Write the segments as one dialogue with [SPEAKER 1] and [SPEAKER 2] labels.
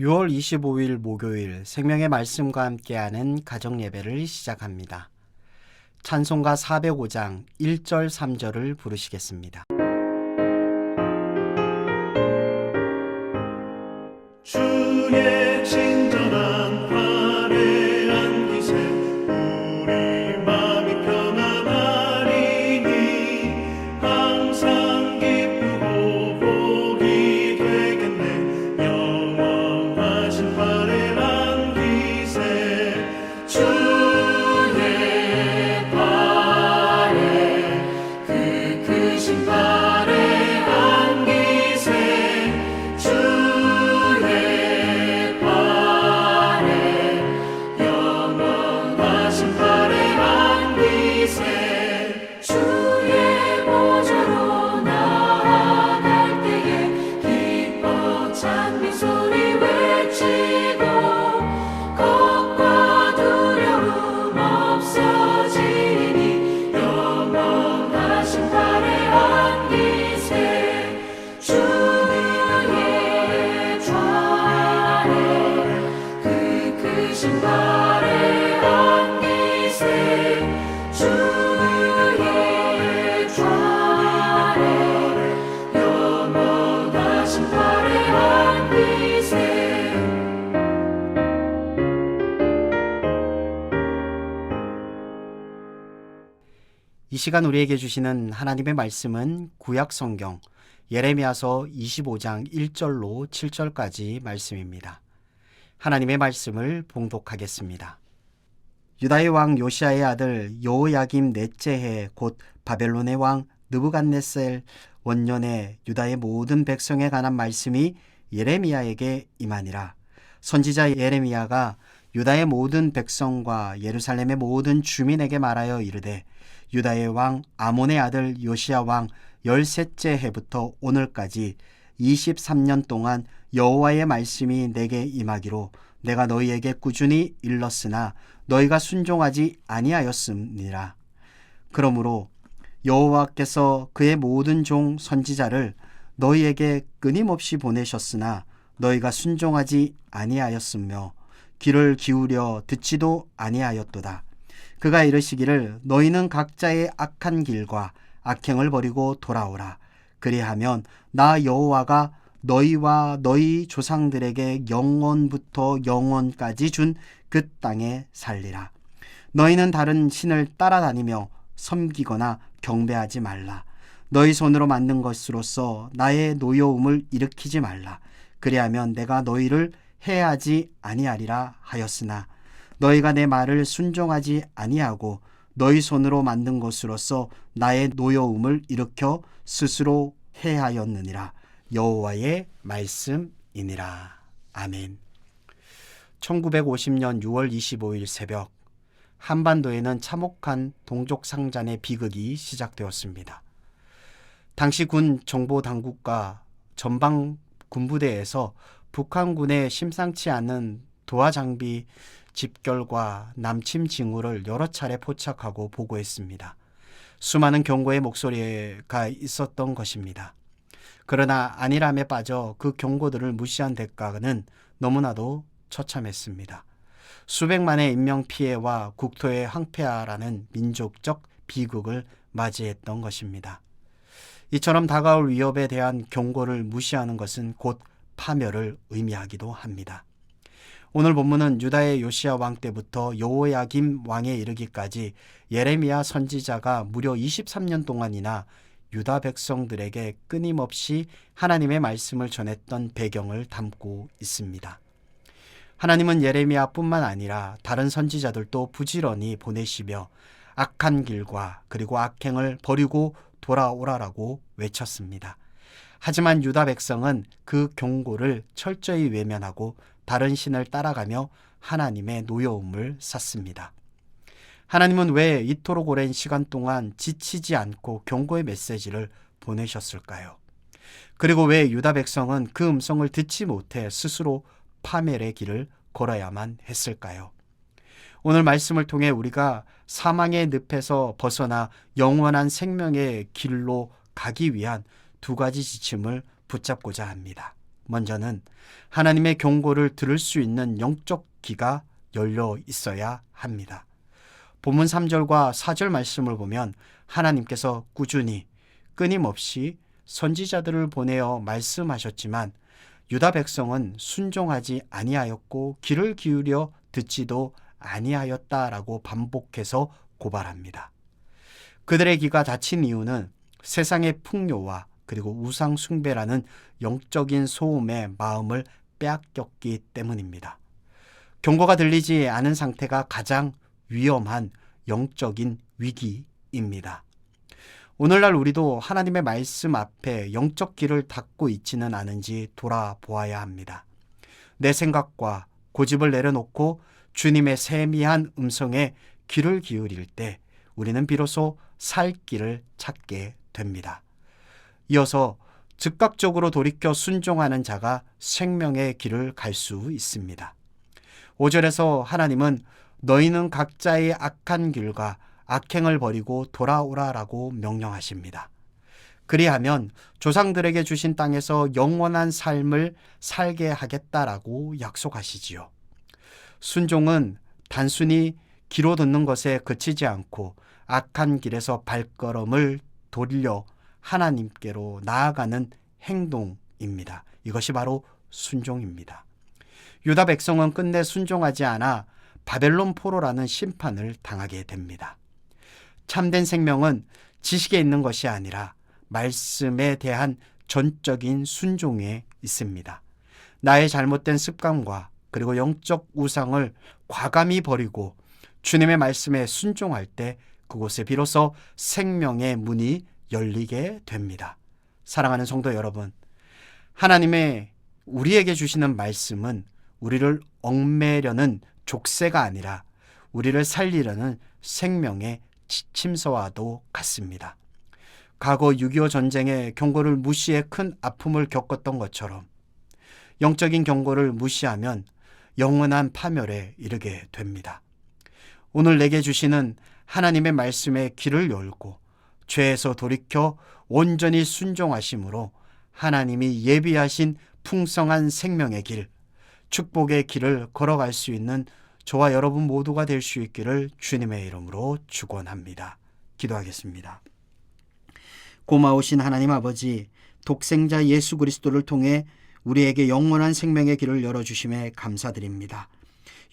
[SPEAKER 1] 6월 25일 목요일 생명의 말씀과 함께하는 가정예배를 시작합니다. 찬송가 405장 1절 3절을 부르시겠습니다.
[SPEAKER 2] 주의 친절한 발에 안기세 우리 마음이 편안하리니 항상 기쁘고 복이 되겠네 영원하신 발에 안기세 주의 발에 그 크신 발에 안기세 주의 발에 영원하신 발에 안기세 주의 보좌로 나아갈 때에 기뻐 찬미 소리 외치고 겁과 두려움 없어지니 영원하신 발에 안기세 주의 좌에 그 크신 발에 안기세 주의 좌에 영원하신 발에 안기세
[SPEAKER 1] 이 시간 우리에게 주시는 하나님의 말씀은 구약성경 예레미야서 25장 1절로 7절까지 말씀입니다. 하나님의 말씀을 봉독하겠습니다. 유다의 왕 요시야의 아들 여호야김 넷째 해 곧 바벨론의 왕 느부갓네살 원년에 유다의 모든 백성에 관한 말씀이 예레미야에게 임하니라. 선지자 예레미야가 유다의 모든 백성과 예루살렘의 모든 주민에게 말하여 이르되 유다의 왕 아몬의 아들 요시야 왕 13째 해부터 오늘까지 23년 동안 여호와의 말씀이 내게 임하기로 내가 너희에게 꾸준히 일렀으나 너희가 순종하지 아니하였음니라. 그러므로 여호와께서 그의 모든 종 선지자를 너희에게 끊임없이 보내셨으나 너희가 순종하지 아니하였으며 귀를 기울여 듣지도 아니하였도다. 그가 이르시기를 너희는 각자의 악한 길과 악행을 버리고 돌아오라. 그리하면 나 여호와가 너희와 너희 조상들에게 영원부터 영원까지 준 그 땅에 살리라. 너희는 다른 신을 따라다니며 섬기거나 경배하지 말라. 너희 손으로 만든 것으로서 나의 노여움을 일으키지 말라. 그리하면 내가 너희를 해하지 아니하리라 하였으나 너희가 내 말을 순종하지 아니하고 너희 손으로 만든 것으로서 나의 노여움을 일으켜 스스로 해하였느니라. 여호와의 말씀이니라. 아멘. 1950년 6월 25일 새벽 한반도에는 참혹한 동족상잔의 비극이 시작되었습니다. 당시 군 정보당국과 전방 군부대에서 북한군의 심상치 않은 도하 장비 집결과 남침 징후를 여러 차례 포착하고 보고했습니다. 수많은 경고의 목소리가 있었던 것입니다. 그러나 안일함에 빠져 그 경고들을 무시한 대가는 너무나도 처참했습니다. 수백만의 인명피해와 국토의 황폐화라는 민족적 비극을 맞이했던 것입니다. 이처럼 다가올 위협에 대한 경고를 무시하는 것은 곧 파멸을 의미하기도 합니다. 오늘 본문은 유다의 요시야 왕 때부터 여호야김 왕에 이르기까지 예레미야 선지자가 무려 23년 동안이나 유다 백성들에게 끊임없이 하나님의 말씀을 전했던 배경을 담고 있습니다. 하나님은 예레미야뿐만 아니라 다른 선지자들도 부지런히 보내시며 악한 길과 그리고 악행을 버리고 돌아오라라고 외쳤습니다. 하지만 유다 백성은 그 경고를 철저히 외면하고 다른 신을 따라가며 하나님의 노여움을 샀습니다. 하나님은 왜 이토록 오랜 시간 동안 지치지 않고 경고의 메시지를 보내셨을까요? 그리고 왜 유다 백성은 그 음성을 듣지 못해 스스로 파멸의 길을 걸어야만 했을까요? 오늘 말씀을 통해 우리가 사망의 늪에서 벗어나 영원한 생명의 길로 가기 위한 두 가지 지침을 붙잡고자 합니다. 먼저는 하나님의 경고를 들을 수 있는 영적 귀가 열려 있어야 합니다. 본문 3절과 4절 말씀을 보면 하나님께서 꾸준히 끊임없이 선지자들을 보내어 말씀하셨지만 유다 백성은 순종하지 아니하였고 귀를 기울여 듣지도 아니하였다라고 반복해서 고발합니다. 그들의 귀가 닫힌 이유는 세상의 풍요와 그리고 우상 숭배라는 영적인 소음에 마음을 빼앗겼기 때문입니다. 경고가 들리지 않은 상태가 가장 위험한 영적인 위기입니다. 오늘날 우리도 하나님의 말씀 앞에 영적 귀를 닫고 있지는 않은지 돌아보아야 합니다. 내 생각과 고집을 내려놓고 주님의 세미한 음성에 귀를 기울일 때 우리는 비로소 살 길을 찾게 됩니다. 이어서 즉각적으로 돌이켜 순종하는 자가 생명의 길을 갈 수 있습니다. 5절에서 하나님은 너희는 각자의 악한 길과 악행을 버리고 돌아오라라고 명령하십니다. 그리하면 조상들에게 주신 땅에서 영원한 삶을 살게 하겠다라고 약속하시지요. 순종은 단순히 귀로 듣는 것에 그치지 않고 악한 길에서 발걸음을 돌려 하나님께로 나아가는 행동입니다. 이것이 바로 순종입니다. 유다 백성은 끝내 순종하지 않아 바벨론 포로라는 심판을 당하게 됩니다. 참된 생명은 지식에 있는 것이 아니라 말씀에 대한 전적인 순종에 있습니다. 나의 잘못된 습관과 그리고 영적 우상을 과감히 버리고 주님의 말씀에 순종할 때 그곳에 비로소 생명의 문이 열리게 됩니다. 사랑하는 성도 여러분, 하나님의 우리에게 주시는 말씀은 우리를 얽매려는 족쇄가 아니라 우리를 살리려는 생명의 지침서와도 같습니다. 과거 6.25 전쟁의 경고를 무시해 큰 아픔을 겪었던 것처럼 영적인 경고를 무시하면 영원한 파멸에 이르게 됩니다. 오늘 내게 주시는 하나님의 말씀에 귀를 열고 죄에서 돌이켜 온전히 순종하심으로 하나님이 예비하신 풍성한 생명의 길, 축복의 길을 걸어갈 수 있는 저와 여러분 모두가 될 수 있기를 주님의 이름으로 축원합니다. 기도하겠습니다. 고마우신 하나님 아버지, 독생자 예수 그리스도를 통해 우리에게 영원한 생명의 길을 열어주심에 감사드립니다.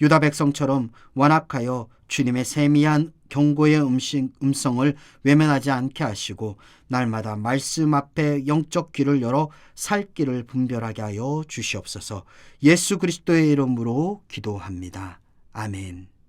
[SPEAKER 1] 유다 백성처럼 완악하여 주님의 세미한 경고의 음성을 외면하지 않게 하시고 날마다 말씀 앞에 영적 귀를 열어 살 길을 분별하게 하여 주시옵소서. 예수 그리스도의 이름으로 기도합니다. 아멘.